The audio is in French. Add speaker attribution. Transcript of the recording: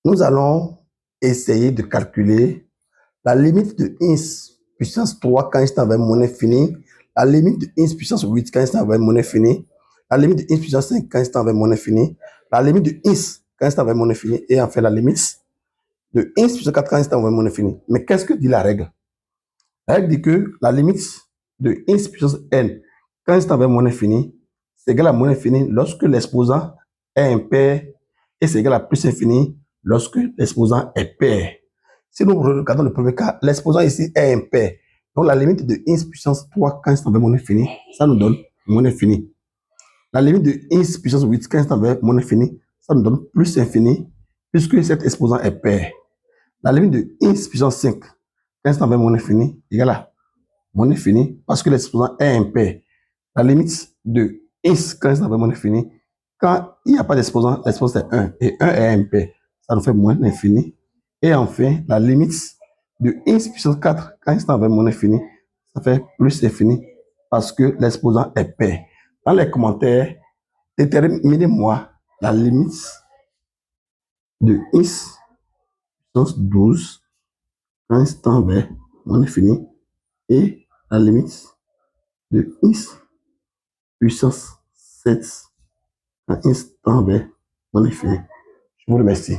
Speaker 1: Nous allons essayer de calculer la limite de ins puissance 3 quand il est monnaie finie, la limite de ins puissance 8 quand il est monnaie finie, la limite de ins puissance 5 quand il est monnaie finie, la limite de ins quand il est monnaie finie, et enfin la limite de ins puissance 4 quand il est monnaie finie. Mais qu'est-ce que dit la règle? La règle dit que la limite de ins puissance n quand il est monnaie finie, c'est égal à monnaie finie lorsque l'exposant est impair, et c'est égal à plus infini lorsque l'exposant est pair. Si nous regardons le premier cas, l'exposant ici est impair. Donc la limite de ins puissance 3 quand c'est avec monnaie finie, ça nous donne monnaie finie. La limite de ins puissance 8 quand c'est avec monnaie finie, ça nous donne plus infini puisque cet exposant est pair. La limite de ins puissance 5 quand c'est avec monnaie finie égale à monnaie finie parce que l'exposant est impair. La limite de ins quand c'est avec monnaie finie, quand il n'y a pas d'exposant, l'exposant c'est 1 et 1 est impair. Ça nous fait moins l'infini. Et enfin, la limite de ins puissance 4 quand c'est avec monnaie finie, ça fait plus infini parce que l'exposant est pair. Dans les commentaires, déterminez-moi la limite de ins puissance 12 quand c'est avec monnaie finie et la limite de ins puissance 7 quand c'est avec monnaie finie. Je vous remercie.